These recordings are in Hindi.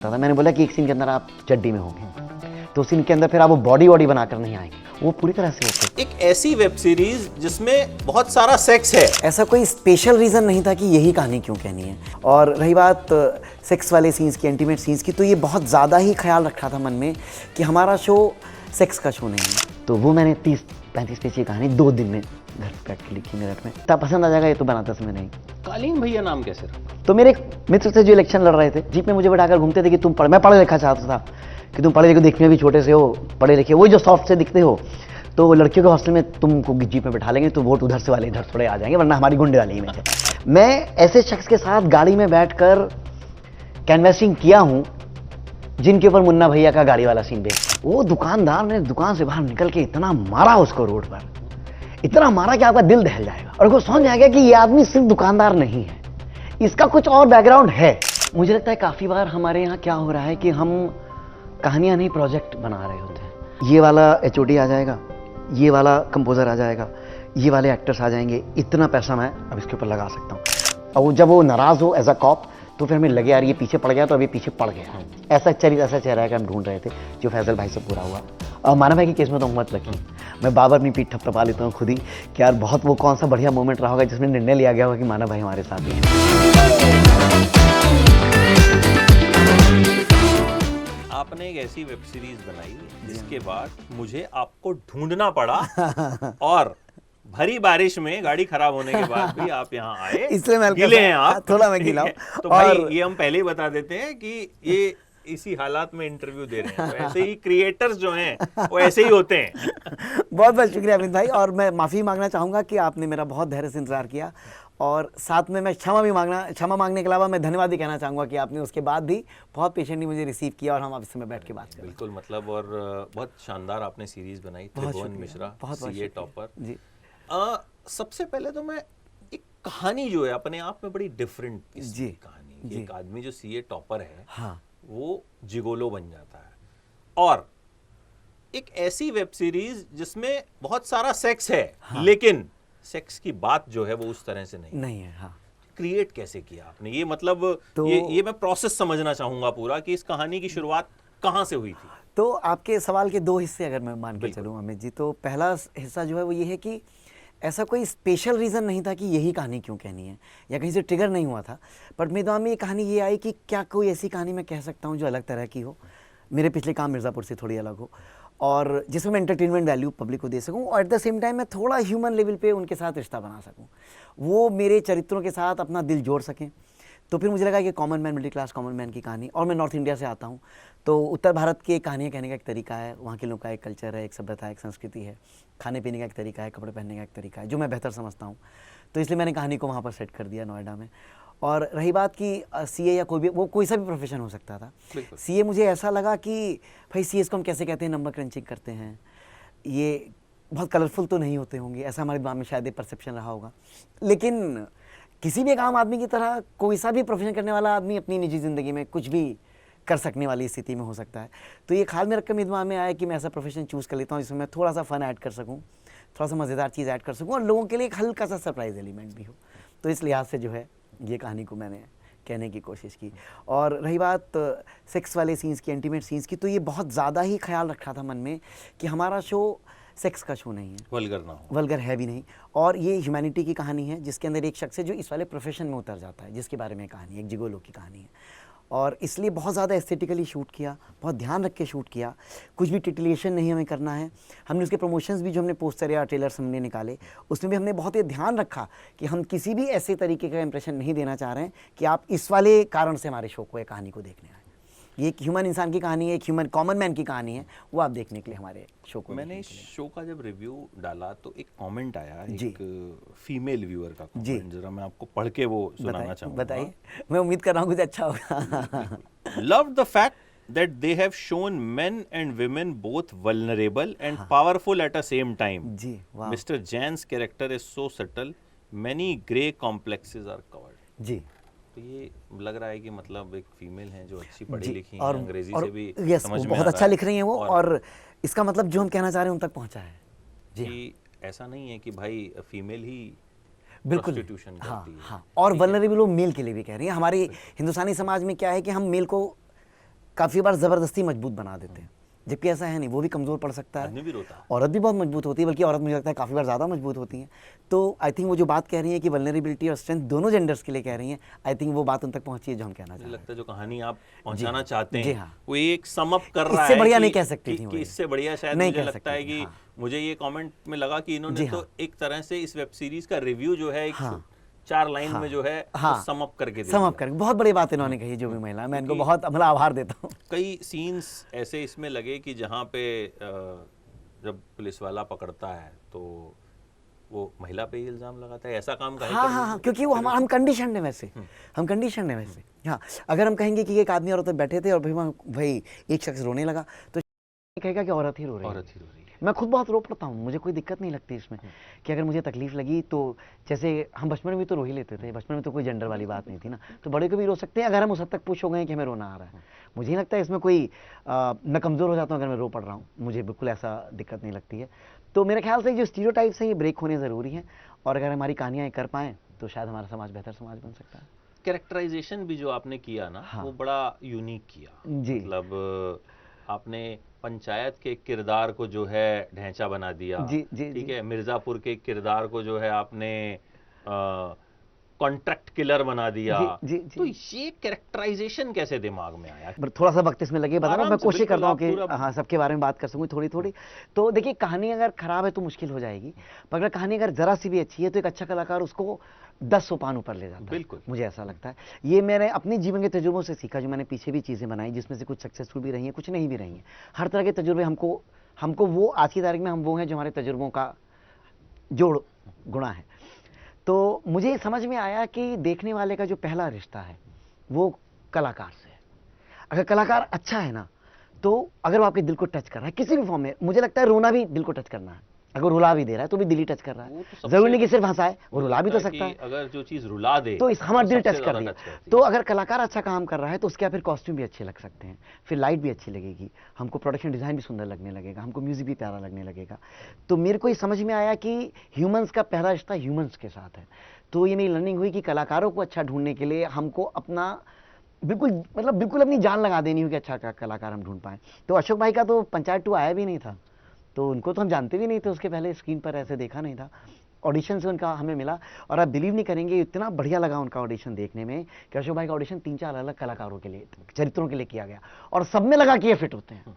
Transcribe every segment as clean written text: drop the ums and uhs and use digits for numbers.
था। मैंने बोला कि एक सीन के अंदर आप चड्डी में होंगे, तो सीन के अंदर फिर आप वो बॉडी बनाकर नहीं आएंगे, वो पूरी तरह से होते। एक ऐसी वेब सीरीज जिसमें बहुत सारा सेक्स है। ऐसा कोई स्पेशल रीज़न नहीं था कि यही कहानी क्यों कहनी है। और रही बात सेक्स वाले सीन्स की, इंटीमेट सीन्स की, तो ये बहुत ज़्यादा ही ख्याल रखा था मन में कि हमारा शो सेक्स का शो नहीं है। तो वो मैंने 30-35 पेज की कहानी 2 दिन में घर पे बैठ के लिखी मेरठ में। तब पसंद आ जाएगा ये तो बनाता समय नहीं। कालीन भैया नाम कैसे रखा? तो मेरे एक मित्र से जो इलेक्शन लड़ रहे थे, जीप में मुझे बैठाकर घूमते थे कि तुम मैं पढ़े लिखा चाहता था कि तुम पढ़े लिखे, दिखने में भी छोटे से हो, पढ़े लिखे, वही जो सॉफ्ट से दिखते हो, तो लड़कियों के हॉस्टल में तुमको जीप में बैठा लेंगे तो वोट उधर से वाले इधर थोड़े आ जाएंगे, वरना हमारी गुंडे वाली इमेज है। मैं ऐसे शख्स के साथ गाड़ी में बैठकर कैनवैसिंग किया हूं जिनके ऊपर मुन्ना भैया का गाड़ी वाला सीन देख, वो दुकानदार ने दुकान से बाहर निकल के इतना मारा उसको रोड पर, इतना मारा कि आपका दिल दहल जाएगा और वो समझ जाएगा कि ये आदमी सिर्फ दुकानदार नहीं है, इसका कुछ और बैकग्राउंड है। मुझे लगता है काफी बार हमारे यहाँ क्या हो रहा है कि हम कहानियां नहीं प्रोजेक्ट बना रहे होते हैं। ये वाला HOD आ जाएगा, ये वाला कंपोजर आ जाएगा, ये वाले एक्टर्स आ जाएंगे, इतना पैसा मैं अब इसके ऊपर लगा सकता हूँ। और जब वो नाराज हो एज अ कॉप, तो फिर हमें लगे यार ये पीछे पड़ गया, तो अभी पीछे पड़ गया। ऐसा चेहरा है कि हम ढूंढ रहे थे जो फैजल भाई से पूरा हुआ। और मानव भाई के केस में तो मत लगी, मैं बाबर अपनी पीठ थपथपा लेता हूँ खुद ही कि यार बहुत वो कौन सा बढ़िया मोमेंट रहा होगा जिसमें निर्णय लिया गया होगा कि मानव भाई हमारे साथ ही हैं। आपने एक ऐसी वेब सीरीज बनाई जिसके बाद मुझे आपको ढूंढना पड़ा और भरी बारिश में गाड़ी खराब होने के बाद भी आप यहाँ आए। इसलिए मैं गिले हैं आप, थोड़ा मैं गिला हूं। तो भाई ये हम पहले ही बता देते हैं कि ये इसी हालात में इंटरव्यू दे रहे हैं, तो ऐसे ही क्रिएटर्स जो हैं वो ऐसे ही होते हैं। बहुत बहुत शुक्रिया अमित भाई, और मैं माफ़ी मांगना चाहूँगा कि आपने मेरा बहुत धैर्य से इंतजार किया, और साथ में मैं क्षमा मांगने के अलावा मैं धन्यवाद ही कहना चाहूँगा कि आपने उसके बाद भी बहुत पेशेंटली मुझे रिसीव किया और हम आप इस समय बैठ के बात करें। बिल्कुल, मतलब और बहुत शानदार आपने सीरीज बनाई, त्रिभुवन मिश्रा, CA टॉपर जी। सबसे पहले तो मैं एक कहानी जो है अपने आप में बड़ी डिफरेंट जी कहानी, एक आदमी जो CA टॉपर है, हाँ, वो जिगोलो बन जाता है, और एक ऐसी वेब सीरीज जिसमें बहुत सारा सेक्स है, हाँ, लेकिन सेक्स की बात जो है वो उस तरह से नहीं है। हाँ, क्रिएट कैसे किया आपने ये, मतलब तो ये मैं प्रोसेस समझना चाहूंगा पूरा कि इस कहानी की शुरुआत कहाँ से हुई थी। तो आपके सवाल के 2 हिस्से अगर मैं मान के चलूँ अमित जी, तो पहला हिस्सा जो है वो ये है कि ऐसा कोई स्पेशल रीज़न नहीं था कि यही कहानी क्यों कहनी है, या कहीं से ट्रिगर नहीं हुआ था, बट मेरे दिमाग में ये कहानी ये आई कि क्या कोई ऐसी कहानी मैं कह सकता हूँ जो अलग तरह की हो, मेरे पिछले काम मिर्ज़ापुर से थोड़ी अलग हो, और जिसमें मैं एंटरटेनमेंट वैल्यू पब्लिक को दे सकूं, और एट द सेम टाइम मैं थोड़ा ह्यूमन लेवल पे उनके साथ रिश्ता बना सकूं, वो मेरे चरित्रों के साथ अपना दिल जोड़ सकें। तो फिर मुझे लगा कि common man, middle class common man की कहानी, और मैं नॉर्थ इंडिया से आता हूँ, तो उत्तर भारत की कहानियाँ कहने का एक तरीका है, वहाँ के लोगों का एक कल्चर है, एक सभ्यता है, एक संस्कृति है, खाने पीने का एक तरीका है, कपड़े पहनने का एक तरीका है, जो मैं बेहतर समझता हूँ। तो इसलिए मैंने कहानी को वहाँ पर सेट कर दिया नोएडा में। और रही बात कि CA या कोई भी, वो कोई सा भी प्रोफेशन हो सकता था। CA मुझे ऐसा लगा कि भाई CS को हम कैसे कहते हैं, नंबर क्रंचिंग करते हैं, ये बहुत कलरफुल तो नहीं होते होंगे, ऐसा हमारे दिमाग में शायद एक परसेप्शन रहा होगा। लेकिन किसी भी एक आम आदमी की तरह कोई सा भी प्रोफेशन करने वाला आदमी अपनी निजी ज़िंदगी में कुछ भी कर सकने वाली स्थिति में हो सकता है। तो ये ख्याल में रखकर मेरे दिमाग में आया कि मैं ऐसा प्रोफेशन चूज़ कर लेता हूँ जिसमें मैं थोड़ा सा फ़न ऐड कर सकूँ, थोड़ा सा मज़ेदार चीज़ ऐड कर सकूँ, और लोगों के लिए एक हल्का सा सरप्राइज एलिमेंट भी हो। तो इस लिहाज से जो है ये कहानी को मैंने कहने की कोशिश की। और रही बात सेक्स वाले सीन्स की, इंटीमेट सीन्स की, तो ये बहुत ज़्यादा ही ख्याल रखा था मन में कि हमारा शो सेक्स का शो नहीं है, वल्गर ना हो, वल्गर है भी नहीं, और ये ह्यूमैनिटी की कहानी है जिसके अंदर एक शख्स है जो इस वाले प्रोफेशन में उतर जाता है, जिसके बारे में कहानी है, एक जिगोलो की कहानी है। और इसलिए बहुत ज़्यादा एस्थेटिकली शूट किया, बहुत ध्यान रख के शूट किया, कुछ भी टिटिलेशन नहीं हमें करना है। हमने उसके प्रमोशंस भी जो हमने पोस्टर या ट्रेलर्स हमने निकाले, उसमें भी हमने बहुत ही ध्यान रखा कि हम किसी भी ऐसे तरीके का इंप्रेशन नहीं देना चाह रहे हैं कि आप इस वाले कारण से हमारे शो को, एक कहानी को देखने आए। ये एक ह्यूमन इंसान की कहानी है, एक ह्यूमन कॉमन मैन की कहानी है, वो आप देखने के लिए हमारे शो को। मैंने इस शो का जब रिव्यू डाला तो एक कमेंट आया, एक फीमेल व्यूअर का कमेंट, जरा मैं आपको पढ़ के वो सुनाना चाहूंगा। बताइए, मैं उम्मीद कर रहा हूँ कुछ अच्छा होगा। Love the fact that they have shown men and women both vulnerable and powerful at the same time. जी, वाह। Mr. Jan's character is so subtle, many grey complexes are covered. जी, तो ये लग रहा है कि मतलब एक फीमेल है जो अच्छी पढ़ी लिखी है, अंग्रेजी से भी समझ में बहुत अच्छा लिख रही हैं वो, और इसका मतलब जो हम कहना चाह रहे हैं उन तक पहुंचा है। जी, ऐसा नहीं है कि भाई फीमेल ही बिल्कुल प्रोस्टिट्यूशन करती है। हाँ, और वल्नरेबल वो मेल के लिए भी कह रही है। हमारे हिंदुस्तानी समाज में क्या है कि हम मेल को काफ़ी बार ज़बरदस्ती मजबूत बना देते हैं, जबकि ऐसा है नहीं, वो भी कमज़ोर पड़ सकता आदमी है, भी रोता है। औरत भी बहुत मजबूत होती है, बल्कि औरत मुझे लगता है काफ़ी बार ज़्यादा मजबूत होती हैं। तो आई थिंक वो जो बात कह रही है कि वल्नरेबिलिटी और स्ट्रेंथ दोनों जेंडर्स के लिए कह रही हैं, आई थिंक वो बात उन तक पहुंची है जो हम कहना चाह मुझे रहे लगता है जो कहानी आप जी पहुंचाना हाँ, चाहते जी हैं हाँ। वो एक सम अप कर रहा इससे है बढ़िया कि, नहीं कह सकती थी वो कि ये। इससे बढ़िया शायद नहीं मुझे कह लगता सकती है थी, कि हाँ। मुझे ये कमेंट में लगा कि इन्होंने जी तो हाँ। एक तरह से इस वेब सीरीज का रिव्यू जो है एक हाँ। 4 लाइन हाँ, में जो है हाँ, वो सम अप करके दे सम अप दिया। करके बहुत बड़ी बात इन्होंने कही, जो भी महिला, मैं इनको क्योंकि बहुत मतलब आभार देता हूँ। कई सीन्स ऐसे इसमें लगे कि जहाँ पे जब पुलिस वाला पकड़ता है तो वो महिला पे ही इल्जाम लगाता है, ऐसा काम काहे हाँ कर हाँ हाँ, देते? क्योंकि वो हम कंडीशन है वैसे, हम कंडीशन है वैसे। हाँ, अगर हम कहेंगे कि एक आदमी और औरत बैठे थे और भाई एक शख्स रोने लगा, तो कहेगा कि औरत ही रो रही है। औरत ही रो रही है। मैं खुद बहुत रो पड़ता हूँ, मुझे कोई दिक्कत नहीं लगती इसमें कि अगर मुझे तकलीफ लगी तो, जैसे हम बचपन में भी तो रो ही लेते थे, बचपन में तो कोई जेंडर वाली बात नहीं थी ना, तो बड़े को भी रो सकते हैं अगर हम उस हद तक पुश हो गए कि हमें रोना आ रहा है। मुझे नहीं लगता इसमें कोई मैं कमज़ोर हो जाता हूँ अगर मैं रो पड़ रहा हूँ, मुझे बिल्कुल ऐसा दिक्कत नहीं लगती है। तो मेरे ख्याल से जो स्टीरियोटाइप्स हैं ये ब्रेक होने ज़रूरी हैं, और अगर हमारी कहानियाँ कर पाएँ तो शायद हमारा समाज बेहतर समाज बन सकता है। कैरेक्टराइजेशन भी जो आपने किया ना, हाँ। वो बड़ा यूनिक किया। जी। मतलब आपने पंचायत के किरदार को जो है ढांचा बना दिया। जी, जी, ठीक जी। है, मिर्जापुर के किरदार को जो है आपने कॉन्ट्रैक्ट किलर बना दिया। जी, जी, तो जी। ये कैरेक्टराइजेशन कैसे दिमाग में आया? पर थोड़ा सा वक्त इसमें लगे, बता रहा हूँ, आराम मैं से, कोशिश बिल्कुल, करता हूँ आप कि पूरा हाँ सबके बारे में बात कर सकूँ थोड़ी थोड़ी। तो देखिए, कहानी अगर खराब है तो मुश्किल हो जाएगी, पर अगर कहानी अगर जरा सी भी अच्छी है तो एक अच्छा कलाकार उसको 10 सोपान ऊपर ले जाता है। बिल्कुल। मुझे ऐसा लगता है, ये मैंने अपने जीवन के तजुर्बों से सीखा, जो मैंने पीछे भी चीज़ें बनाई जिसमें से कुछ सक्सेसफुल भी रही हैं, कुछ नहीं भी रही हैं। हर तरह के तजुर्बे हमको वो आज की तारीख में हम वो हैं जो हमारे तजुर्बों का जोड़ गुणा है। तो मुझे समझ में आया कि देखने वाले का जो पहला रिश्ता है वो कलाकार से है। अगर कलाकार अच्छा है ना, तो अगर वो आपके दिल को टच कर रहा है किसी भी फॉर्म में, मुझे लगता है रोना भी दिल को टच करना है। अगर रुला भी दे रहा है तो भी दिल ही टच कर रहा वो तो है, सबसे- जरूरी नहीं कि सिर्फ हंसाए, वो रुला भी तो लगता है सकता कि है। अगर जो चीज रुला दे तो इस हमारा दिल सबसे टच कर ज्यादा दिया। टच करती तो है। अगर कलाकार अच्छा काम कर रहा है तो उसके फिर कॉस्ट्यूम भी अच्छे लग सकते हैं, फिर लाइट भी अच्छी लगेगी, हमको प्रोडक्शन डिजाइन भी सुंदर लगने लगेगा, हमको म्यूजिक भी प्यारा लगने लगेगा। तो मेरे को ये समझ में आया कि ह्यूमंस का पहला रिश्ता ह्यूमंस के साथ है। तो ये मेरी लर्निंग हुई कि कलाकारों को अच्छा ढूंढने के लिए हमको अपना बिल्कुल अपनी जान लगा देनी होगी, अच्छा कलाकार हम ढूंढ पाए। तो अशोक भाई का तो पंचायत 2 आया भी नहीं था, तो उनको तो हम जानते भी नहीं थे, उसके पहले स्क्रीन पर ऐसे देखा नहीं था। ऑडिशन से उनका हमें मिला, और आप बिलीव नहीं करेंगे, इतना बढ़िया लगा उनका ऑडिशन देखने में कि अशोक भाई का ऑडिशन 3-4 अलग कलाकारों के लिए, चरित्रों के लिए किया गया, और सब में लगा कि ये फिट होते हैं,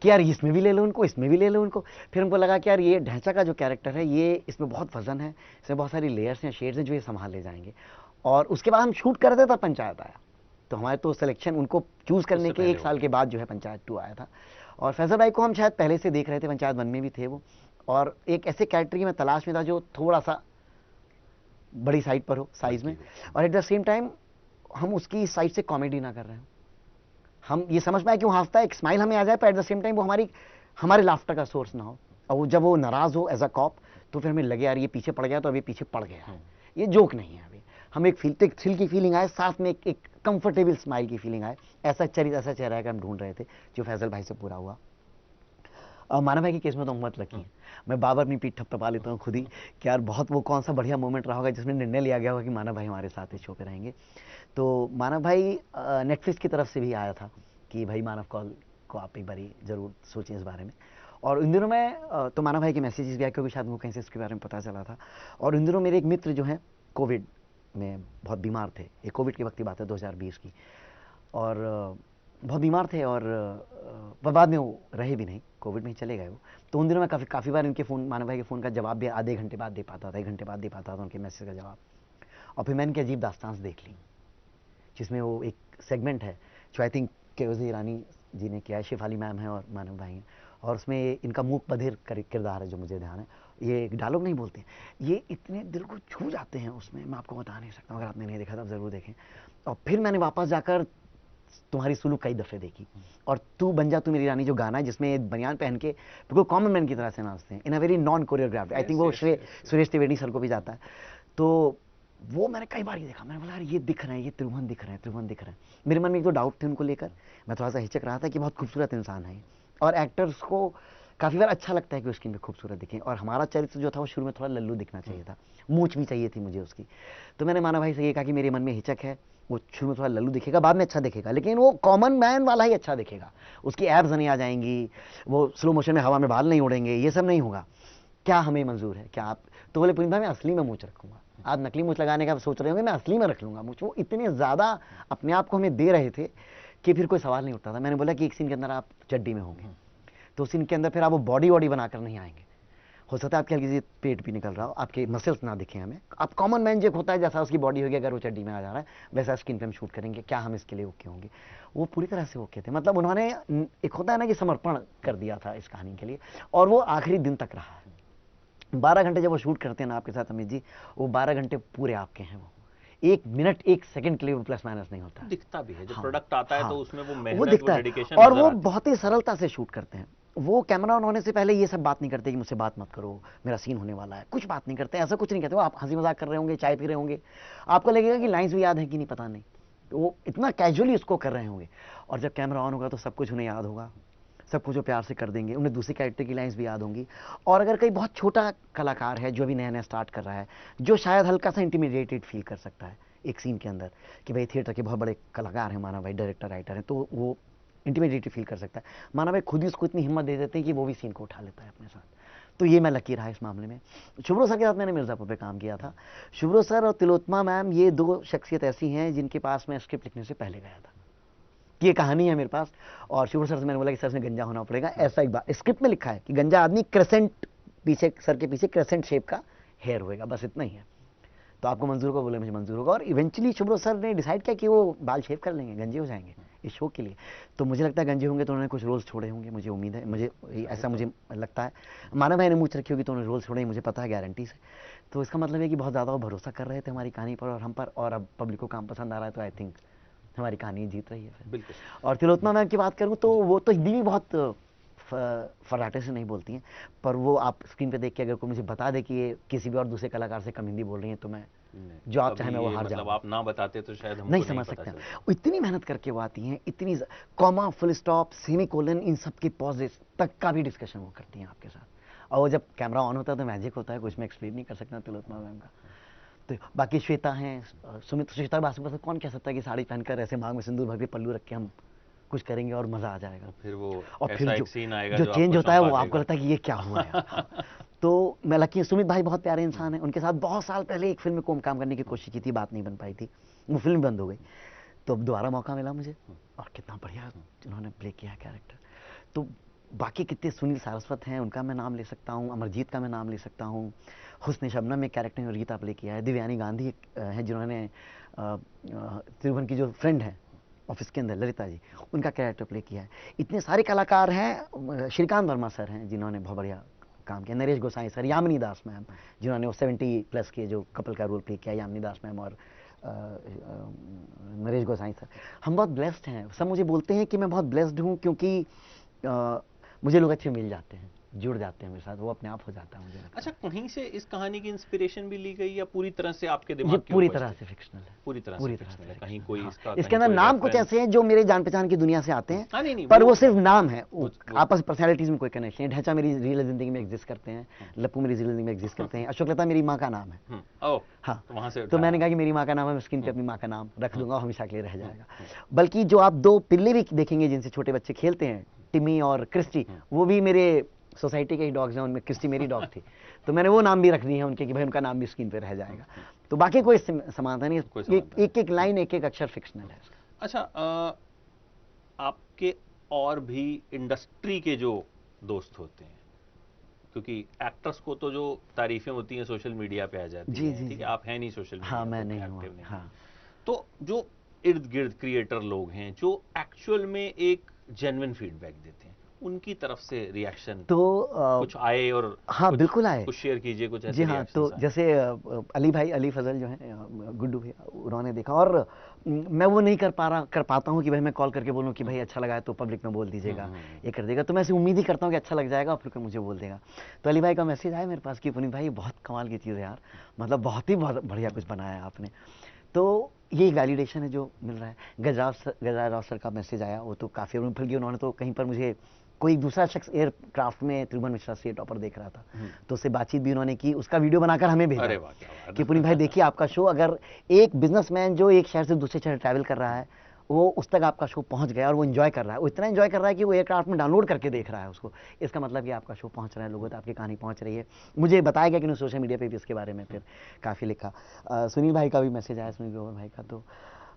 कि यार इसमें भी ले लो उनको, इसमें भी ले लो उनको। फिर हमको लगा कि यार ये ढांचा का जो कैरेक्टर है, ये इसमें बहुत वजन है, इसमें बहुत सारी लेयर्स हैं, शेड्स हैं जो ये संभाल ले जाएंगे। और उसके बाद हम शूट कर रहे थे तब पंचायत आया, तो हमारे तो सिलेक्शन उनको चूज करने के 1 साल के बाद जो है पंचायत 2 आया था। और फैजल भाई को हम शायद पहले से देख रहे थे, पंचायत 1 में भी थे वो, और एक ऐसे कैरेक्टर की मैं तलाश में था जो थोड़ा सा बड़ी साइड पर हो साइज में, और एट द सेम टाइम हम उसकी साइड से कॉमेडी ना कर रहे हो। हम ये समझ पाए कि वो हंसता है, एक स्माइल हमें आ जाए, पर एट द सेम टाइम वो हमारे लाफ्टर का सोर्स ना हो। और वो जब वो नाराज हो एज अ कॉप, तो फिर हमें लगे यार ये पीछे पड़ गया तो अभी पीछे पड़ गया है, ये जोक नहीं है। अभी हम एक थ्रिल की फीलिंग आए, साथ में एक कंफर्टेबल स्माइल की फीलिंग आए। ऐसा चेहरा है कि हम ढूंढ रहे थे, जो फैजल भाई से पूरा हुआ। मानव भाई के केस में तो मत लकी है, मैं बाबर अपनी पीठ थपथपा लेता हूँ खुद ही कि यार बहुत वो कौन सा बढ़िया मोमेंट रहा होगा जिसमें निर्णय लिया गया होगा कि मानव भाई हमारे साथ इस शो पे रहेंगे। तो मानव भाई नेटफ्लिक्स की तरफ से भी आया था कि भाई मानव कॉल को आप एक बारी जरूर सोचें इस बारे में। और इन दिनों में तो मानव भाई के मैसेजेस भी आए, क्योंकि शायद मुझे कहीं से इसके बारे में पता चला था। और इन दिनों मेरे एक मित्र जो हैं कोविड में बहुत बीमार थे, ये कोविड के वक्त की बात है 2020 की, और बहुत बीमार थे, और बाद में वो रहे भी नहीं, कोविड में ही चले गए वो। तो उन दिनों मैं काफ़ी बार इनके फ़ोन, मानव भाई के फ़ोन का जवाब भी आधे घंटे बाद दे पाता था, 1 घंटे बाद दे पाता था उनके मैसेज का जवाब। और फिर मैंने इनकी अजीब दास्तान देख ली, जिसमें वो एक सेगमेंट है जो आई थिंक केवल ईरानी जी ने किया है, शेफाली मैम है और मानव भाई हैं, और उसमें इनका मूक बधिर किरदार है जो मुझे ध्यान है। ये एक डायलॉग नहीं बोलते, ये इतने दिल को छू जाते हैं उसमें, मैं आपको बता नहीं सकता, अगर आपने नहीं देखा तो आप ज़रूर देखें। और फिर मैंने वापस जाकर तुम्हारी सुलूक कई दफ़े देखी, और तू बन जा तू मेरी रानी जो गाना है, जिसमें बनियान पहन के बिल्कुल कॉमन मैन की तरह से नाचते हैं in a very non choreographed, I think वो सुरेश त्रिवेदी सर को भी जाता है। तो वो मैंने कई बार ही देखा, मैंने बोला यार ये दिख रहे हैं, ये त्रिभुवन दिख रहे हैं, त्रिभुवन दिख रहे हैं। मेरे मन में एक तो डाउट थे उनको लेकर, मैं थोड़ा सा हिचक रहा था कि बहुत खूबसूरत इंसान है, और एक्टर्स को काफ़ी बार अच्छा लगता है कि उसकी में खूबसूरत दिखें, और हमारा चरित्र जो था वो शुरू में थोड़ा लल्लू दिखना चाहिए था, मूंछ भी चाहिए थी मुझे उसकी। तो मैंने मानव भाई से ये कहा कि मेरे मन में हिचक है वो शुरू में थोड़ा लल्लू दिखेगा, बाद में अच्छा दिखेगा, लेकिन वो कॉमन मैन वाला ही अच्छा दिखेगा। उसकी एब्स नहीं आ जाएंगी, वो स्लो मोशन में हवा में बाल नहीं उड़ेंगे, ये सब नहीं होगा। क्या हमें मंजूर है, क्या आप? तो बोले पुनीत भाई मैं असली में मूंछ रखूंगा। आप नकली मूंछ लगाने का सोच रहे होंगे, मैं असली में रख लूंगा मूंछ। वो इतने ज़्यादा अपने आप को हमें दे रहे थे कि फिर कोई सवाल नहीं उठता था। मैंने बोला कि एक सीन के अंदर आप चड्डी में होंगे, तो उस सीन के अंदर फिर आप वो बॉडी वॉडी बनाकर नहीं आएंगे। हो सकता है आपके हल्की सी पेट भी निकल रहा हो, आपके मसल्स ना दिखे हमें, आप कॉमन मैन जो होता है जैसा उसकी बॉडी होगी, अगर वो चड्डी में आ जा रहा है वैसा स्किन पे हम शूट करेंगे, क्या हम इसके लिए ओके होंगे? वो पूरी तरह से ओके थे। मतलब उन्होंने एक होता है ना कि समर्पण कर दिया था इस कहानी के लिए, और वो आखिरी दिन तक रहा है। 12 घंटे जब वो शूट करते हैं ना आपके साथ अमित जी, वो 12 घंटे पूरे आपके हैं। वो 1 मिनट 1 सेकंड के लिए वो प्लस माइनस नहीं होता। दिखता भी है जब प्रोडक्ट आता है, तो उसमें वो वो मेहनत, दिखता वो है, डेडिकेशन और नजर वो आती है। बहुत ही सरलता से शूट करते हैं। वो कैमरा ऑन होने से पहले ये सब बात नहीं करते कि मुझसे बात मत करो, मेरा सीन होने वाला है, कुछ बात नहीं करते, ऐसा कुछ नहीं कहते। वो आप हंसी मजाक कर रहे होंगे, चाय पी रहे होंगे, आपको लगेगा कि लाइंस भी याद है कि नहीं पता नहीं, तो वो इतना कैजुअली उसको कर रहे होंगे। और जब कैमरा ऑन होगा तो सब कुछ उन्हें याद होगा, सब कुछ वो प्यार से कर देंगे, उन्हें दूसरी कैरेक्टर की लाइंस भी याद होंगी। और अगर कोई बहुत छोटा कलाकार है जो भी नया नया स्टार्ट कर रहा है, जो शायद हल्का सा इंटिमिडेटेड फील कर सकता है एक सीन के अंदर कि भाई थिएटर के बहुत बड़े कलाकार हैं, माना भाई डायरेक्टर राइटर है, तो वो इंटिमिडेटेड फील कर सकता है। माना भाई खुद ही उसको इतनी हिम्मत दे देते हैं कि वो भी सीन को उठा लेता है अपने साथ। तो ये मैं लकी रहा इस मामले में। शुभ्रो सर के साथ मैंने मिर्ज़ापुर पे काम किया था। शुभ्रो सर और तिलोत्मा मैम, ये 2 शख्सियत ऐसी हैं जिनके पास मैं स्क्रिप्ट लिखने से पहले गया था कि ये कहानी है मेरे पास, और शुभ्रो सर से मैंने बोला कि सर इसमें गंजा होना पड़ेगा। ऐसा एक बात स्क्रिप्ट में लिखा है कि गंजा आदमी क्रेसेंट, पीछे सर के पीछे क्रेसेंट शेप का हेयर होएगा, बस इतना ही है। तो आपको मंजूर होगा? बोले मुझे मंजूर होगा। और इवेंचुअली शुभ्रो सर ने डिसाइड किया कि वो बाल शेव कर लेंगे, गंजे हो जाएंगे इस शो के लिए। तो मुझे लगता है गंजे होंगे तो उन्होंने कुछ रोल्स छोड़े होंगे, मुझे उम्मीद है, मुझे ऐसा मुझे लगता है। माना भाई ने मूछ रखी होगी तो उन्होंने रोल्स छोड़े, मुझे पता है गारंटी से। तो इसका मतलब है कि बहुत ज़्यादा वो भरोसा कर रहे थे हमारी कहानी पर और हम पर, और अब पब्लिक को काम पसंद आ रहा है, तो आई थिंक हमारी कहानी जीत रही है फिर। बिल्कुल। और तिलोत्मा मैम की बात करूँ तो वो तो हिंदी भी बहुत फर्राटे से नहीं बोलती हैं, पर वो आप स्क्रीन पे देख के अगर कोई मुझे बता दे कि ये किसी भी और दूसरे कलाकार से कम हिंदी बोल रही हैं, तो मैं जो आप चाहे मैं वो हार जाऊँ। मतलब आप ना बताते तो शायद हमको नहीं समझ सकते हैं। वो इतनी मेहनत करके वो आती हैं, इतनी comma, full stop, semi colon, इन सब के पॉजेस तक का भी डिस्कशन वो करती हैं आपके साथ। और वो जब कैमरा ऑन होता है तो मैजिक होता है, कुछ मैं एक्सप्लेन नहीं कर सकता तिलोत्मा मैम का। तो बाकी श्वेता हैं, सुमित, श्वेता बासु पर कौन कह सकता है कि साड़ी पहनकर ऐसे मांग में सिंदूर भर के पल्लू रख के हम कुछ करेंगे और मजा आ जाएगा। फिर वो और फिर ऐसा एक सीन आएगा जो चेंज होता है वो चौंका आपको लगता है कि ये क्या हुआ है। तो मैं लकी, सुमित भाई बहुत प्यारे इंसान हैं, उनके साथ बहुत साल पहले एक फिल्म में काम करने की कोशिश की थी, बात नहीं बन पाई थी, वो फिल्म बंद हो गई। तो अब दोबारा मौका मिला मुझे, और कितना बढ़िया उन्होंने प्ले किया है कैरेक्टर। तो बाकी कितने, सुनील सारस्वत हैं, उनका मैं नाम ले सकता हूँ, अमरजीत का मैं नाम ले सकता हूँ, हुस्न शबनम में कैरेक्टर में गीता प्ले किया है, दिव्यानी गांधी हैं जिन्होंने त्रिभुवन की जो फ्रेंड है ऑफिस के अंदर, ललिता जी, उनका कैरेक्टर प्ले किया है। इतने सारे कलाकार हैं, श्रीकांत वर्मा सर हैं जिन्होंने बहुत बढ़िया काम किया, नरेश गोसाई सर, यामिनी दास मैम जिन्होंने वो 70+ के जो कपल का रोल प्ले किया, यामिनी दास मैम और नरेश गोसाई सर। हम बहुत ब्लेस्ड हैं, सब मुझे बोलते हैं कि मैं बहुत ब्लेस्ड हूँ क्योंकि मुझे लोग अच्छे मिल जाते हैं, जुड़ जाते हैं मेरे साथ, वो अपने आप हो जाता है मुझे। अच्छा, कहीं से इस कहानी की इंस्पिरेशन भी ली गई या पूरी तरह से आपके दिमाग ये की पूरी उपज तरह थी? से फिक्शनल है, पूरी तरह पूरी से तरह fictional से है, कहीं fictional, कोई हाँ। इसका इसके कहीं अंदर कोई नाम कुछ reference- ऐसे हैं जो मेरे जान पहचान की दुनिया से आते हाँ, हैं, नहीं, पर वो- वो सिर्फ नाम है, वो- आपस पर्सनैलिटीज में कोई कनेक्शन है। ढांचा मेरी रियल जिंदगी में एग्जिस्ट करते हैं, लप्पू मेरी रियल जिंदगी में एग्जिस्ट करते हैं, अशोक लता मेरी माँ का नाम है। ओह, हाँ, तो वहां से तो मैंने कहा कि मेरी माँ का नाम है, मैं स्क्रीन पे अपनी माँ का नाम रख दूंगा, वो हमेशा के लिए रह जाएगा। बल्कि जो आप 2 पिल्ले भी देखेंगे जिनसे छोटे बच्चे खेलते हैं, टिमी और क्रिस्टी, वो भी मेरे सोसाइटी के ही डॉग्स हैं, उनमें क्रिस्टी मेरी डॉग थी, तो मैंने वो नाम भी रख दिए हैं उनके कि भाई उनका नाम भी स्क्रीन पे रह जाएगा। तो बाकी कोई समानता नहीं, एक एक लाइन, एक एक अक्षर फिक्शनल है इसका। अच्छा, आपके और भी इंडस्ट्री के जो दोस्त होते हैं, क्योंकि एक्टर्स को तो जो तारीफें होती हैं सोशल मीडिया पे आ जाती जी, हैं, जी, ठीक जी। है, आप हैं नहीं सोशल मीडिया हाँ, पे, मैं नहीं active हूँ, हैं। हाँ। तो जो इर्द गिर्द क्रिएटर लोग हैं जो एक्चुअल में एक जेन्युइन फीडबैक देते हैं, उनकी तरफ से रिएक्शन तो कुछ आए? और हाँ, बिल्कुल आए। कुछ शेयर कीजिए, कुछ ऐसे जी हाँ, तो reactions आए। जैसे अली भाई, अली फजल जो हैं, गुड्डू भैया, उन्होंने देखा, और मैं वो नहीं कर पाता हूँ कि भाई मैं कॉल करके बोलूँ कि भाई अच्छा लगा है तो पब्लिक में बोल दीजिएगा, ये कर देगा, तो मैं ऐसी उम्मीद ही करता हूँ कि अच्छा लग जाएगा और फिर कोई मुझे बोल देगा। तो अली भाई का मैसेज आया मेरे पास कि पुनीत भाई बहुत कमाल की चीज़ है यार, मतलब बहुत बढ़िया कुछ बनाया है आपने। तो ये एक वैलिडेशन है जो मिल रहा है। गजराज राव सर का मैसेज आया, वो तो काफ़ी फिर भी उन्होंने तो कहीं पर मुझे कोई दूसरा शख्स एयरक्राफ्ट में त्रिभुवन मिश्रा से टॉपर देख रहा था, तो उससे बातचीत भी उन्होंने की, उसका वीडियो बनाकर हमें भेजा। अरे वाह, क्या बात है। कि पुनीत भाई देखिए आपका शो, अगर एक बिजनेसमैन जो एक शहर से दूसरे शहर ट्रैवल कर रहा है, वो उस तक आपका शो पहुंच गया और वो एंजॉय कर रहा है, वो इतना एंजॉय कर रहा है कि वो एयरक्राफ्ट में डाउनलोड करके देख रहा है उसको, इसका मतलब कि आपका शो पहुंच रहा है लोगों तक, आपकी कहानी पहुंच रही है। मुझे बताया गया कि उन्होंने सोशल मीडिया पे भी इसके बारे में फिर काफ़ी लिखा। सुनील भाई का भी मैसेज आया, सुनील ग्रोवर भाई का, तो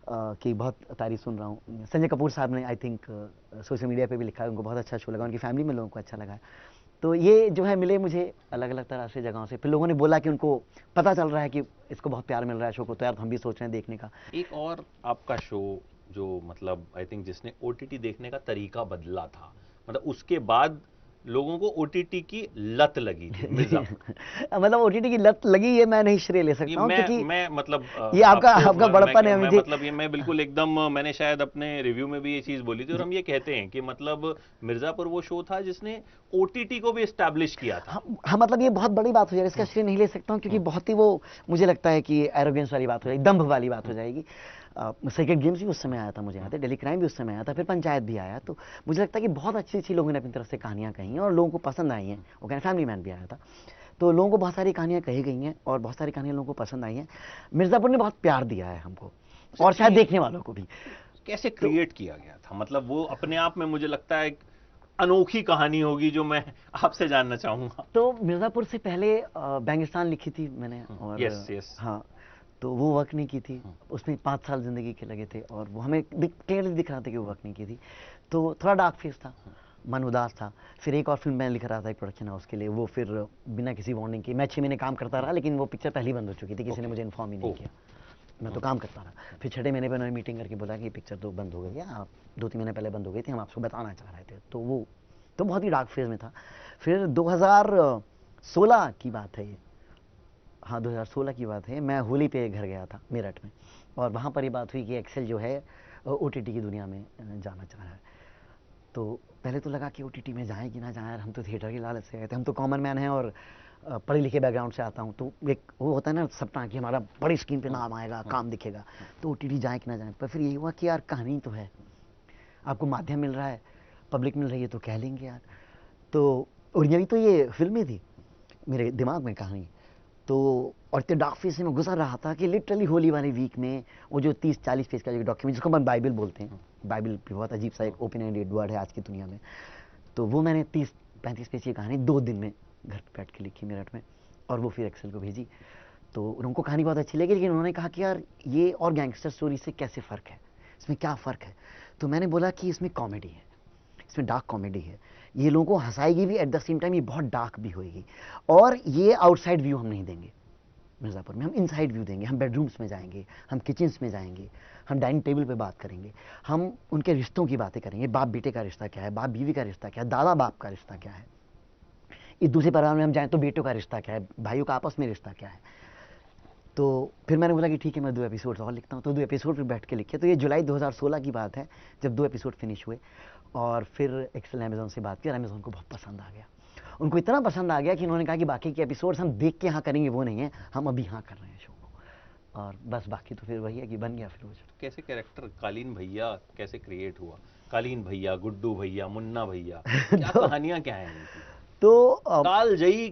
कि बहुत तारीफ सुन रहा हूँ। संजय कपूर साहब ने आई थिंक सोशल मीडिया पे भी लिखा है, उनको बहुत अच्छा शो लगा, उनकी फैमिली में लोगों को अच्छा लगा है। तो ये जो है मिले मुझे अलग अलग तरह से जगहों से, फिर लोगों ने बोला कि उनको पता चल रहा है कि इसको बहुत प्यार मिल रहा है शो को, तो यार हम भी सोच रहे हैं देखने का। एक और आपका शो जो मतलब आई थिंक जिसने ओटीटी देखने का तरीका बदला था, मतलब उसके बाद लोगों को ओटीटी की लत लगी थी, मिर्जापुर। मतलब ओटीटी की लत लगी, ये मैं नहीं श्रेय ले सकता हूँ, क्योंकि मैं मतलब ये आपका बड़प्पन है। मुझे मतलब ये मैं बिल्कुल एकदम, मैंने शायद अपने रिव्यू में भी ये चीज बोली थी, और हम ये कहते हैं कि मतलब मिर्जापुर वो शो था जिसने ओटीटी को भी एस्टैब्लिश किया था। हाँ, मतलब ये बहुत बड़ी बात हो जाएगी, इसका श्रेय नहीं ले सकता हूँ, क्योंकि बहुत ही वो मुझे लगता है कि एरोगेंस वाली बात हो जाएगी, दंभ वाली बात हो जाएगी। सेक्रेट गेम्स भी उस समय आया था, मुझे याद है, डेली क्राइम भी उस समय आया था, फिर पंचायत भी आया, तो मुझे लगता है कि बहुत अच्छी अच्छी लोगों ने अपनी तरफ से कहानियाँ कही हैं और लोगों को पसंद आई हैं। वो कहना फैमिली मैन भी आया था, तो लोगों को बहुत सारी कहानियाँ कही गई हैं और बहुत सारी कहानियाँ लोगों को पसंद आई हैं। मिर्ज़ापुर ने बहुत प्यार दिया है हमको और शायद देखने वालों को भी। कैसे क्रिएट किया गया था, मतलब वो अपने आप में मुझे लगता है एक अनोखी कहानी होगी जो मैं आपसे जानना चाहूंगा। तो मिर्ज़ापुर से पहले बैंगिस्तान लिखी थी मैंने, और यस हाँ, तो वो वर्क नहीं की थी, उसमें 5 साल ज़िंदगी के लगे थे और वो हमें क्लियरली दिख रहा था कि वो वर्क नहीं की थी, तो थोड़ा डार्क फेस था, मन उदास था। फिर एक और फिल्म मैं लिख रहा था एक प्रोडक्शन हाउस के लिए, वो फिर बिना किसी वार्निंग के मैं 6 महीने काम करता रहा, लेकिन वो पिक्चर पहले बंद हो चुकी थी, किसी ने मुझे इन्फॉर्म ही नहीं किया, मैं तो काम करता रहा। फिर 6 महीने पर उन्होंने मीटिंग करके बोला कि पिक्चर तो बंद हो गई है, आप 2-3 महीने पहले बंद हो गई थी, हम आपको बताना चाह रहे थे। तो वो तो बहुत ही डार्क फेज में था। फिर 2016 की बात है ये, हाँ 2016 की बात है, मैं होली पे घर गया था मेरठ में, और वहाँ पर ये बात हुई कि एक्सेल जो है ओटीटी की दुनिया में जाना चाह रहा है। तो पहले तो लगा कि ओटीटी में जाएं कि ना जाएं, हम तो थिएटर की लालच से गए थे, हम तो कॉमन मैन हैं और पढ़े लिखे बैकग्राउंड से आता हूँ, तो एक वो होता है ना सपना कि हमारा बड़ी स्क्रीन पे नाम आएगा, काम दिखेगा, तो ओटीटी जाए कि ना जाए। पर फिर यही हुआ कि यार कहानी तो है, आपको माध्यम मिल रहा है, पब्लिक मिल रही है, तो कह लेंगे यार। तो ओरिजिनली तो ये फिल्में थी मेरे दिमाग में कहानी, तो और इतने डार्क फेज से मैं गुजर रहा था कि लिटरली होली वाले वीक में वो जो 30-40 पेज का जो डॉक्यूमेंट जिसको हम बाइबल बोलते हैं, बाइबल बहुत अजीब सा एक ओपन एंडेड वर्ड है आज की दुनिया में, तो वो मैंने 30-35 पेज की कहानी 2 दिन में घर पे बैठ के लिखी मेरठ में, और वो फिर एक्सेल को भेजी। तो उनको कहानी बहुत अच्छी लगी, लेकिन उन्होंने कहा कि यार ये और गैंगस्टर स्टोरी से कैसे फ़र्क है, इसमें क्या फ़र्क है। तो मैंने बोला कि इसमें कॉमेडी है, इसमें डार्क कॉमेडी है, ये लोगों को हंसाएगी भी, एट द सेम टाइम ये बहुत डार्क भी होएगी, और ये आउटसाइड व्यू हम नहीं देंगे मिर्ज़ापुर में, हम इनसाइड व्यू देंगे, हम बेडरूम्स में जाएंगे, हम किचन्स में जाएंगे, हम डाइनिंग टेबल पे बात करेंगे, हम उनके रिश्तों की बातें करेंगे, बाप बेटे का रिश्ता क्या है, बाप बीवी का रिश्ता क्या है, दादा बाप का रिश्ता क्या है, इस दूसरे परिवार में हम जाएँ तो बेटों का रिश्ता क्या है, भाइयों का आपस में रिश्ता क्या है। तो फिर मैंने बोला कि ठीक है मैं 2 एपिसोड और लिखता हूँ, तो 2 एपिसोड फिर बैठ के लिखे। तो ये जुलाई 2016 की बात है जब 2 एपिसोड फिनिश हुए, और फिर एक्सेल अमेज़ॉन से बात की और अमेज़ॉन को बहुत पसंद आ गया। उनको इतना पसंद आ गया कि उन्होंने कहा कि बाकी के एपिसोड्स हम देख के यहाँ करेंगे वो नहीं है, हम अभी यहाँ कर रहे हैं शो को, और बस बाकी तो फिर वही है कि बन गया फिर वो। कैसे कैरेक्टर कालीन भैया कैसे क्रिएट हुआ, कालीन भैया, गुड्डू भैया, मुन्ना भैया, क्या कहानियां क्या हैं इनकी? तो कालजयी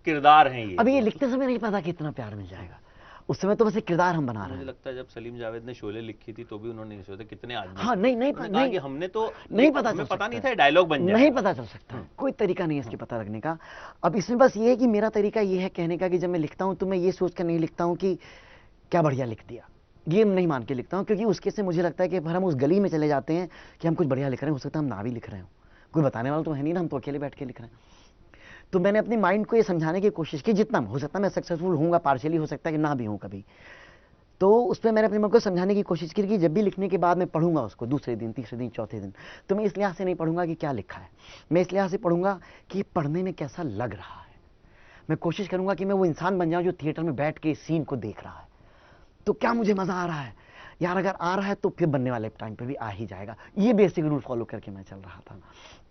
किरदार हैं ये। अभी ये लिखते समय नहीं पता कि इतना प्यार मिल जाएगा, उस समय तो बस एक किरदार हम बना रहे हैं। मुझे लगता है जब सलीम जावेद ने शोले लिखी थी तो भी उन्होंने नहीं सोचा कितने आदमी, हाँ नहीं कहा कि हमने तो नहीं पता हमें पता नहीं था डायलॉग बन जाएगा, नहीं पता चल सकता, कोई तरीका नहीं है इसके पता लगने का। अब इसमें बस ये है कि मेरा तरीका ये है कहने का कि जब मैं लिखता हूँ तो मैं ये सोच कर नहीं लिखता हूँ कि क्या बढ़िया लिख दिया, ये नहीं मान के लिखता हूँ, क्योंकि उसके से मुझे लगता है कि फिर हम उस गली में चले जाते हैं कि हम कुछ बढ़िया लिख रहे हैं, हो सकता है हम ना भी लिख रहे हो, कोई बताने वाला तो है नहीं ना, हम तो अकेले बैठ के लिख रहे हैं। तो मैंने अपने माइंड को ये समझाने की कोशिश की, जितना हो सकता है मैं सक्सेसफुल होऊंगा, पार्शियली हो सकता है कि ना भी हूँ कभी, तो उसमें मैंने अपने मन को समझाने की कोशिश की कि जब भी लिखने के बाद मैं पढ़ूंगा उसको दूसरे दिन, तीसरे दिन, चौथे दिन, तो मैं इस लिहाज से नहीं पढ़ूंगा कि क्या लिखा है, मैं इस लिहाज से पढ़ूंगा कि पढ़ने में कैसा लग रहा है। मैं कोशिश करूंगा कि मैं वो इंसान बन जाऊं जो थिएटर में बैठ के इस सीन को देख रहा है, तो क्या मुझे मजा आ रहा है यार, अगर आ रहा है तो फिर बनने वाले टाइम पे भी आ ही जाएगा। ये बेसिक रूल फॉलो करके मैं चल रहा था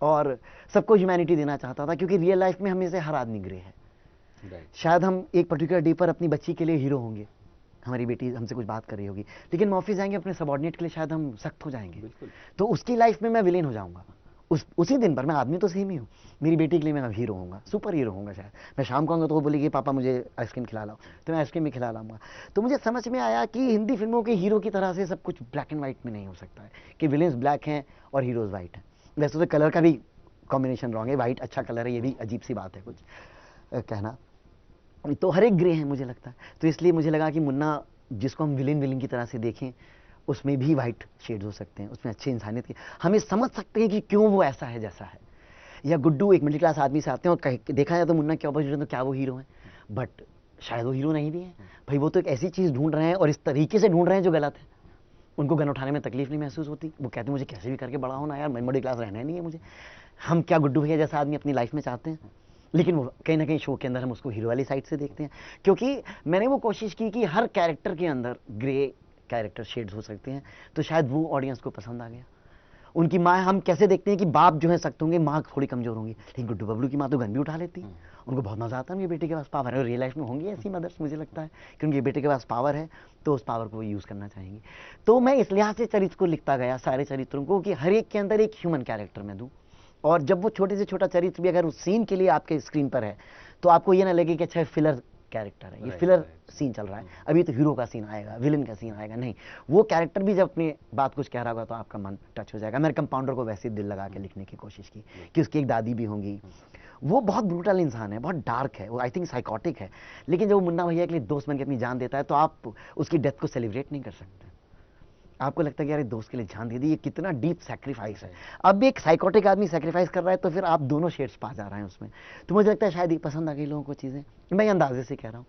और सबको ह्यूमैनिटी देना चाहता था, क्योंकि रियल लाइफ में हमें से हर आदमी ग्रे है। शायद हम एक पर्टिकुलर डे पर अपनी बच्ची के लिए हीरो होंगे, हमारी बेटी हमसे कुछ बात कर रही होगी, लेकिन हम ऑफिस जाएंगे अपने सबॉर्डिनेट के लिए शायद हम सख्त हो जाएंगे, तो उसकी लाइफ में मैं विलेन हो जाऊंगा उसी दिन पर। मैं आदमी तो सेम ही हूँ, मेरी बेटी के लिए मैं हीरो होऊंगा, सुपर हीरो होऊंगा शायद। मैं शाम को आऊंगा तो वो बोलेगी पापा मुझे आइसक्रीम खिला लाओ, तो मैं आइसक्रीम भी खिला लाऊंगा। तो मुझे समझ में आया कि हिंदी फिल्मों के हीरो की तरह से सब कुछ ब्लैक एंड व्हाइट में नहीं हो सकता है, कि विलेन्स ब्लैक हैं और हीरोज व्हाइट हैं। वैसे तो कलर का भी कॉम्बिनेशन रॉन्ग है, व्हाइट अच्छा कलर है, ये भी अजीब सी बात है कुछ कहना, तो हर एक ग्रे है मुझे लगता है। तो इसलिए मुझे लगा कि मुन्ना जिसको हम विलेन की तरह से देखें, उसमें भी वाइट शेड्स हो सकते हैं, उसमें अच्छी इंसानियत की, हमें समझ सकते हैं कि क्यों वो ऐसा है जैसा है। या गुड्डू एक मिडिल क्लास आदमी से आते हैं और देखा जाए तो मुन्ना के ऑपोजिट है, तो क्या वो हीरो है? बट शायद वो हीरो नहीं भी है भाई, वो तो एक ऐसी चीज़ ढूंढ रहे हैं और इस तरीके से ढूंढ रहे हैं जो गलत है। उनको गन उठाने में तकलीफ नहीं महसूस होती, वो कहते हैं मुझे कैसे भी करके बड़ा होना यार, मैं मिडिल क्लास रहना ही नहीं है मुझे। हम क्या गुड्डू भैया जैसा आदमी अपनी लाइफ में चाहते हैं? लेकिन वो कहीं ना कहीं शो के अंदर हम उसको हीरो वाली साइड से देखते हैं, क्योंकि मैंने वो कोशिश की कि हर कैरेक्टर के अंदर ग्रे कैरेक्टर शेड्स हो सकते हैं, तो शायद वो ऑडियंस को पसंद आ गया। उनकी माँ हम कैसे देखते हैं कि बाप जो है सख्त होंगे, माँ थोड़ी कमजोर होंगी, लेकिन गुड्डू बबलू की माँ तो गन भी उठा लेती है, उनको बहुत मजा आता है, उनके बेटे के पास पावर है। और रियल लाइफ में होंगी ऐसी मदर्स, मुझे लगता है कि उनके बेटे के पास पावर है तो उस पावर को वो यूज करना चाहेंगी। तो मैं इस लिहाज से चरित्र को लिखता गया, सारे चरित्रों को, कि हर एक के अंदर एक ह्यूमन कैरेक्टर मैं दूं, और जब वो छोटे से छोटा चरित्र भी अगर उस सीन के लिए आपके स्क्रीन पर है, तो आपको ये ना लगे कि अच्छा फिलर कैरेक्टर है, ये फिलर सीन चल रहा है, अभी तो हीरो का सीन आएगा, विलन का सीन आएगा। नहीं, वो कैरेक्टर भी जब अपनी बात कुछ कह रहा होगा तो आपका मन टच हो जाएगा। मैंने कंपाउंडर को वैसे दिल लगा के लिखने की कोशिश की कि उसकी एक दादी भी होंगी, वो बहुत ब्रूटल इंसान है, बहुत डार्क है, वो आई थिंक साइकोटिक है, लेकिन जब वो मुन्ना भैया के लिए दोस्त बन के अपनी जान देता है, तो आप उसकी डेथ को सेलिब्रेट नहीं कर सकते। आपको लगता है कि यार दोस्त के लिए जान दे दी, ये कितना डीप सैक्रिफाइस है। अब एक साइकोटिक आदमी सैक्रिफाइस कर रहा है, तो फिर आप दोनों शेड्स पा जा रहे हैं उसमें। तो मुझे लगता है शायद ये पसंद आ गई लोगों को चीज़ें, मैं ये अंदाजे से कह रहा हूँ,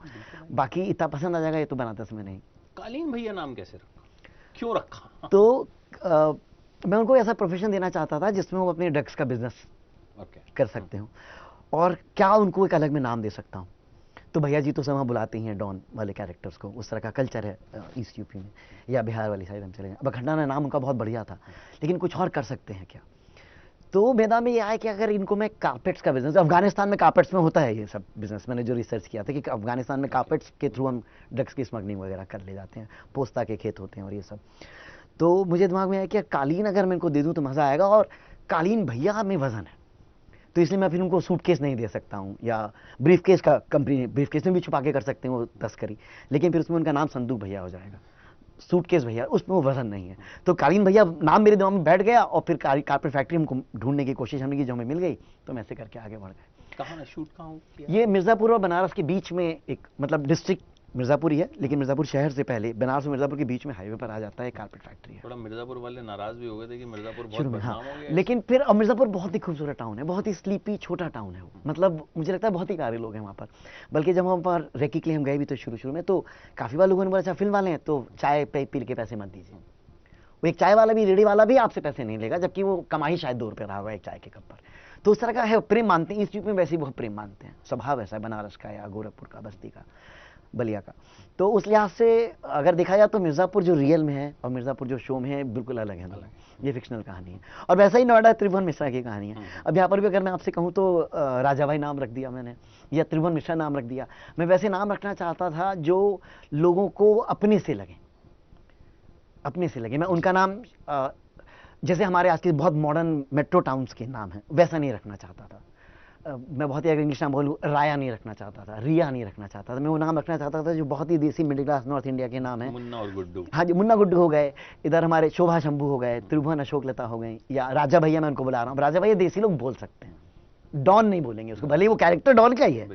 बाकी इतना पसंद आ जाएगा ये तो बनाते समय नहीं। कालीन भैया नाम कैसे रखा, क्यों रखा? तो मैं उनको ऐसा प्रोफेशन देना चाहता था जिसमें वो अपने ड्रग्स का बिजनेस कर सकते हो, और क्या उनको एक अलग में नाम दे सकता हूँ। तो भैया जी तो सब बुलाते ही हैं डॉन वाले कैरेक्टर्स को, उस तरह का कल्चर है ईस्ट यूपी में, या बिहार वाली साइड हम चले जाएं। बखंडा नाम उनका बहुत बढ़िया था, लेकिन कुछ और कर सकते हैं क्या? तो मेरा में ये आया कि अगर इनको मैं कारपेट्स का बिजनेस, अफगानिस्तान में कारपेट्स में होता है ये सब बिजनेस, मैंने जो रिसर्च किया था कि अफगानिस्तान में कारपेट्स के थ्रू हम ड्रग्स की स्मगलिंग वगैरह कर ले जाते हैं, पोस्ता के खेत होते हैं और ये सब। तो मुझे दिमाग में आया कि कालीन अगर मैं इनको दे दूँ तो मज़ा आएगा, और कालीन भैया में वजन है, तो इसलिए मैं फिर उनको सूटकेस नहीं दे सकता हूँ, या ब्रीफकेस का कंपनी, ब्रीफकेस में भी छुपा के कर सकते हैं वो तस्करी, लेकिन फिर उसमें उनका नाम संदूक भैया हो जाएगा, सूटकेस भैया, उसमें वो वजन नहीं है। तो कालीन भैया नाम मेरे दिमाग में बैठ गया, और फिर कारपेट फैक्ट्री हमको ढूंढने की कोशिश हमने की, जो हमें मिल गई, तो मैं ऐसे करके आगे बढ़ गए। कहाँ शूट कहाँ किया? ये मिर्ज़ापुर और बनारस के बीच में एक, मतलब डिस्ट्रिक्ट मिर्ज़ापुर ही है, लेकिन मिर्ज़ापुर शहर से पहले बनारस और मिर्ज़ापुर के बीच में हाईवे पर आ जाता है, कारपेट फैक्ट्री है। थोड़ा मिर्ज़ापुर वाले नाराज भी हो गए थे कि मिर्ज़ापुर बहुत बदनाम हो गया, लेकिन फिर मिर्ज़ापुर बहुत ही खूबसूरत टाउन है, बहुत ही स्लीपी छोटा टाउन है वो, मतलब मुझे लगता है बहुत ही प्यारे लोग हैं वहाँ पर। बल्कि जब हम पर रेकी के लिए हम गए भी तो शुरू में तो काफ़ी बार लोगों ने बोला अच्छा फिल्म वाले हैं तो चाय पी के पैसे मत दीजिए। वो एक चाय वाला भी, रेडी वाला भी आपसे पैसे नहीं लेगा, जबकि वो कमाई शायद 2 रुपये रहा होगा एक चाय के कप पर। तो उस तरह का है, प्रेम मानते हैं, इस यूपी में वैसे ही बहुत प्रेम मानते हैं, स्वभाव ऐसा है बनारस का या गोरखपुर का, बस्ती का, बलिया का। तो उस लिहाज से अगर देखा जाए तो मिर्ज़ापुर जो रियल में है और मिर्ज़ापुर जो शो में है बिल्कुल अलग है दोनों, ये फिक्शनल कहानी है। और वैसा ही नोएडा त्रिभुवन मिश्रा की कहानी है। अब यहाँ पर भी अगर मैं आपसे कहूँ तो राजा भाई नाम रख दिया मैंने, या त्रिभुवन मिश्रा नाम रख दिया। मैं वैसे नाम रखना चाहता था जो लोगों को अपने से लगे, अपने से लगे। मैं उनका नाम जैसे हमारे आज के बहुत मॉडर्न मेट्रो टाउन्स के नाम है वैसा नहीं रखना चाहता था। मैं बहुत ही अगर इंग्लिश नाम बोलूँ, राया नहीं रखना चाहता था, रिया नहीं रखना चाहता था। मैं वो नाम रखना चाहता था जो बहुत ही देसी मिडिल क्लास नॉर्थ इंडिया के नाम है। मुन्ना और गुड्डू। हाँ जी, मुन्ना गुड्डू हो गए, इधर हमारे शोभा शंभू हो गए, त्रिभुवन अशोक लता हो गए, या राजा भैया मैं उनको बुला रहा हूँ। राजा भैया देसी लोग बोल सकते हैं, डॉन नहीं बोलेंगे उसको, भले ही वो कैरेक्टर डॉन का ही है,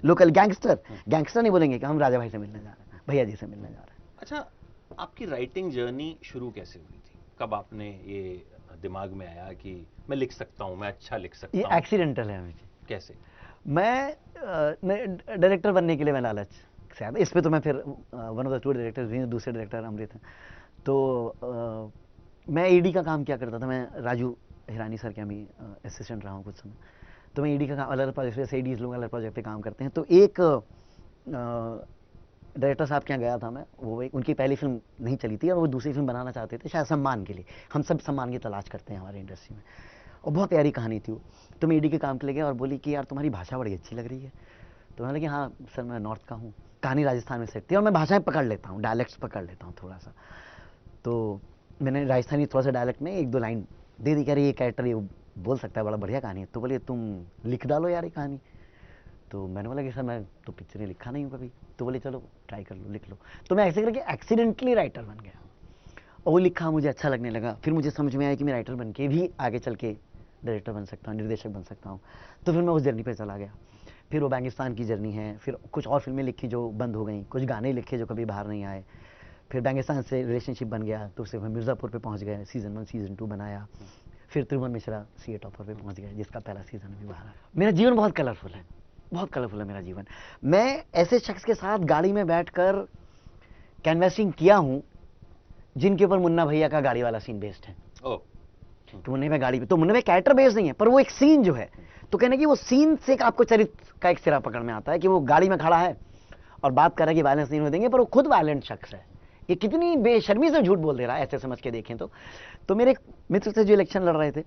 लोकल गैंगस्टर नहीं बोलेंगे कि हम राजा भाई से मिलने जा रहे हैं, भैया जी से मिलने जा रहे हैं। अच्छा, आपकी राइटिंग जर्नी शुरू कैसे हुई थी? कब आपने ये दिमाग में आया कि मैं लिख सकता हूँ, मैं अच्छा लिख सकता हूँ? ये एक्सीडेंटल है मुझे। कैसे? मैं डायरेक्टर बनने के लिए मैं लालच से आया, इस पे तो मैं फिर वन ऑफ द 2 डायरेक्टर्स भी, दूसरे डायरेक्टर अमृत हैं। तो मैं ईडी का काम किया करता था, मैं राजू हिरानी सर के अभी असिस्टेंट रहा हूँ कुछ समय। तो मैं ईडी का काम अलग प्रोजेक्ट से, ईडीज लोग अलग प्रोजेक्ट पे काम करते हैं। तो एक डायरेक्टर साहब के यहाँ गया था मैं, वो उनकी पहली फिल्म नहीं चली थी और वो दूसरी फिल्म बनाना चाहते थे, शायद सम्मान के लिए। हम सब सम्मान की तलाश करते हैं हमारी इंडस्ट्री में, और बहुत प्यारी कहानी थी वो। तो मैं ईडी के काम के लिए गया और बोली कि यार तुम्हारी भाषा बड़ी अच्छी लग रही है। तो मैंने कहा हाँ सर मैं नॉर्थ का हूँ, कहानी राजस्थान में सेट थी और मैं भाषाएं पकड़ लेता हूँ, डायलेक्ट्स पकड़ लेता हूँ थोड़ा सा। तो मैंने राजस्थानी थोड़ा सा डायलेक्ट में 1-2 लाइन दे दी, कह रही ये कैरेक्टर ये बोल सकता है, बड़ा बढ़िया कहानी है। तो बोलिए तुम लिख डालो यार ये कहानी। तो मैंने बोला कि सर मैं तो पिक्चरें लिखा नहीं हूँ कभी। तो बोले चलो ट्राई कर लो, लिख लो। तो मैं ऐसे करके एक्सीडेंटली राइटर बन गया और वो लिखा, मुझे अच्छा लगने लगा। फिर मुझे समझ में आया कि मैं राइटर बन के भी आगे चल के डायरेक्टर बन सकता हूँ, निर्देशक बन सकता हूँ। तो फिर मैं उस जर्नी पे चला गया। फिर वो बैंगिस्तान की जर्नी है, फिर कुछ और फिल्में लिखी जो बंद हो गई, कुछ गाने लिखे जो कभी बाहर नहीं आए। फिर बैंगिस्तान से रिलेशनशिप बन गया, तो उससे मिर्ज़ापुर पे पहुंच गए, सीज़न 1 सीज़न 2 बनाया। फिर त्रिभुवन मिश्रा सीए टॉपर पे पहुंच गए, जिसका पहला सीज़न अभी बाहर है। मेरा जीवन बहुत कलरफुल है, बहुत कलरफुल है मेरा जीवन। मैं ऐसे शख्स के साथ गाड़ी में बैठकर कैनवैसिंग किया हूँ जिनके ऊपर मुन्ना भैया का गाड़ी वाला सीन बेस्ड है। तो मुन्ना भाई गाड़ी पे, तो मुन्ना भाई कैरेक्टर बेस्ड नहीं है, पर वो एक सीन जो है, तो कहने की वो सीन से आपको चरित्र का एक सिरा पकड़ में आता है कि वो गाड़ी में खड़ा है और बात कर रहा है कि वायलेंस नहीं होने देंगे, पर वो खुद वायलेंट शख्स है। ये कितनी बेशर्मी से झूठ बोल दे रहा है ऐसे समझ के देखें तो मेरे एक मित्र से जो इलेक्शन लड़ रहे थे,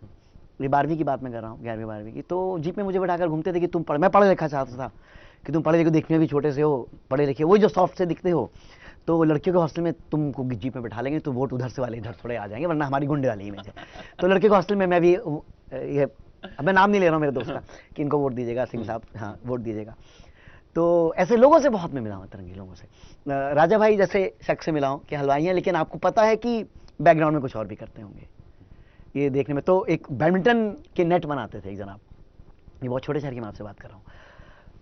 ये 12वीं की बात मैं कर रहा हूँ, 11वीं 12वीं की, तो जीप में मुझे बैठाकर घूमते थे कि तुम मैं पढ़ा लिखा चाहता था कि तुम पढ़े लिखे, देखने में भी छोटे से हो, पढ़े लिखे, वो जो सॉफ्ट से दिखते हो, तो लड़कियों के हॉस्टल में तुमको जीप में बैठा लेंगे तो वोट उधर से वाले इधर थोड़े आ जाएंगे, वरना हमारी गुंडे वाली इमेज है। तो लड़के के हॉस्टल में मैं भी ये, अब मैं नाम नहीं ले रहा हूँ मेरे दोस्त का कि इनको वोट दीजिएगा, सिंह साहब हाँ वोट दीजिएगा। तो ऐसे लोगों से बहुत मैं मिला हूँ, तरंगी लोगों से। राजा भाई जैसे शख्स से मिला हूँ कि हलवाई हैं, लेकिन आपको पता है कि बैकग्राउंड में कुछ और भी करते होंगे ये देखने में। तो एक बैडमिंटन के नेट बनाते थे एक जनाब, ये बहुत छोटे शहर की मैं आपसे बात कर रहा हूँ।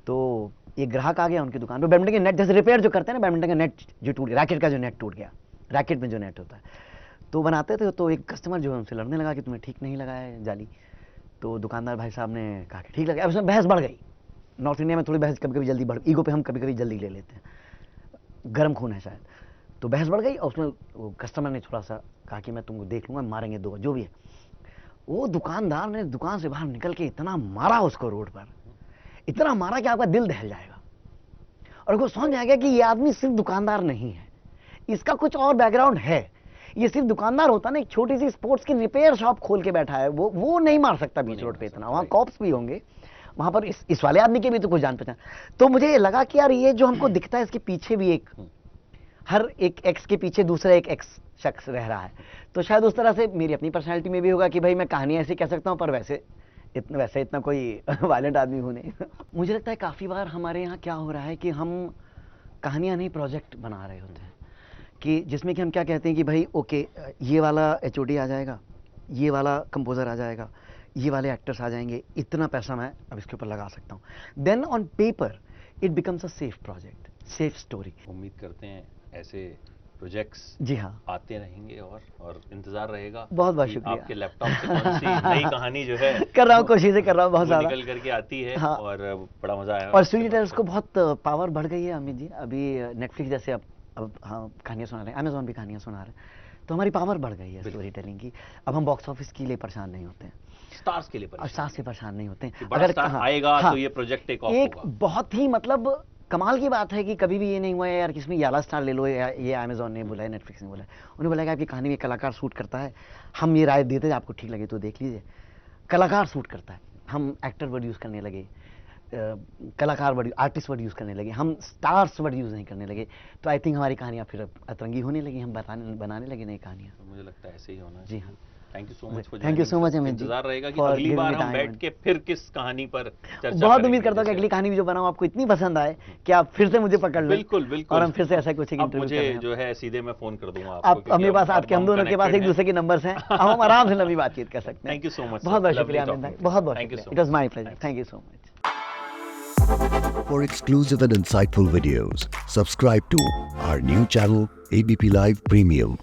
तो एक ग्राहक आ गया उनकी दुकान पर, बैडमिंटन के नेट जैसे रिपेयर जो करते हैं ना, बैडमिंटन का नेट जो टूट गया, रैकेट का जो नेट टूट गया, रैकेट में जो नेट होता है तो बनाते थे। तो एक कस्टमर जो है उनसे लड़ने लगा कि तुम्हें ठीक नहीं लगा है जाली। तो दुकानदार भाई साहब ने कहा कि ठीक लगा। अब उसमें बहस बढ़ गई। नॉर्थ इंडिया में थोड़ी बहस कभी कभी जल्दी बढ़, ईगो पे हम कभी कभी जल्दी ले लेते हैं, गर्म खून है शायद। तो बहस बढ़ गई और उसमें वो कस्टमर ने थोड़ा सा कहा कि मैं तुमको देख लूँगा, मारेंगे दो जो भी है। वो दुकानदार ने दुकान से बाहर निकल के इतना मारा उसको रोड पर, इतना मारा कि आपका दिल दहल जाएगा। और उसको समझ में आ गया कि ये आदमी सिर्फ दुकानदार नहीं है, इसका कुछ और बैकग्राउंड है। ये सिर्फ दुकानदार होता ना, एक छोटी सी स्पोर्ट्स की रिपेयर शॉप खोल के बैठा है, वो नहीं मार सकता बीच रोड पे इतना। वहाँ कॉप्स भी होंगे, वहां पर इस वाले आदमी के भी तो कुछ जान पहचान। तो मुझे ये लगा कि यार ये जो हमको दिखता है इसके पीछे भी एक, हर एक एक्स के पीछे दूसरा एक एक्स शख्स रह रहा है। तो शायद उस तरह से मेरी अपनी पर्सनैलिटी में भी होगा कि भाई मैं कहानी ऐसे कह सकता हूँ, पर वैसे इतना कोई वायलेंट आदमी हूँ नहीं। मुझे लगता है काफ़ी बार हमारे यहाँ क्या हो रहा है कि हम कहानियाँ नहीं प्रोजेक्ट बना रहे होते हैं, कि जिसमें कि हम क्या कहते हैं कि भाई ओके ये वाला HOD आ जाएगा, ये वाला कंपोज़र आ जाएगा, ये वाले एक्टर्स आ जाएंगे, इतना पैसा मैं अब इसके ऊपर लगा सकता हूँ। Then on paper it becomes a safe project, safe story. उम्मीद करते हैं ऐसे प्रोजेक्ट्स जी हाँ आते रहेंगे और इंतजार रहेगा। बहुत बहुत शुक्रिया। आपके लैपटॉप से कौन सी नई कहानी जो है कर रहा हूँ, कोशिशें कर रहा हूँ बहुत ज़्यादा, निकल करके आती है। हाँ। और बड़ा मजा आया। और स्टोरी टेलर्स को बहुत पावर बढ़ गई है अमित जी। अभी नेटफ्लिक्स जैसे अब हाँ कहानियाँ सुना रहे हैं, अमेजोन भी कहानियाँ सुना रहे हैं, तो हमारी पावर बढ़ गई है स्टोरी टेलिंग की। अब हम बॉक्स ऑफिस के लिए परेशान नहीं होते हैं, स्टार्स के लिए स्टार्स से परेशान नहीं होते हैं। अगर स्टार आएगा तो ये प्रोजेक्ट टेक ऑफ एक होगा। बहुत ही मतलब कमाल की बात है कि कभी भी ये नहीं हुआ है यार किसमें याला स्टार ले लो, ये अमेजोन ने बोला है, नेटफ्लिक्स ने बोला है। उन्हें बोला कि आपकी कहानी में कलाकार शूट करता है, हम ये राय देते हैं आपको ठीक लगे तो देख लीजिए। कलाकार शूट करता है, हम एक्टर वर्ड यूज़ करने लगे, कलाकार वर्ड, आर्टिस्ट वर्ड यूज़ करने लगे, हम स्टार्स वर्ड यूज़ नहीं करने लगे। तो आई थिंक हमारी कहानियाँ फिर अतरंगी होने लगी, हम बनाने लगे नई कहानियाँ। मुझे लगता है ऐसे ही होना। जी हाँ, thank you so much. Thank you so much Amit ji. इंतजार रहेगा कि for अगली giving बार me हम time बैठ के फिर किस कहानी पर चर्चा बहुत उम्मीद करता हूँ कि अगली कहानी भी जो बनाऊँ आपको इतनी पसंद आए कि आप फिर से मुझे पकड़ लें। बिल्कुल बिल्कुल। और हम फिर से ऐसा कुछ एक अब इंटरव्यू मुझे जो है सीधे मैं फोन कर दूंगा आपको, आप क्योंकि अपने पास अब आके हम दोनों के पास एक दूसरे के नंबर्स हैं, अब हम आराम से लंबी बातचीत कर सकते हैं। Thank you so much. बहुत बहुत शुक्रिया अमित भाई, बहुत बहुत शुक्रिया। It was my pleasure. Thank you so much. For exclusive and insightful videos, subscribe to our new channel ABP Live Premium.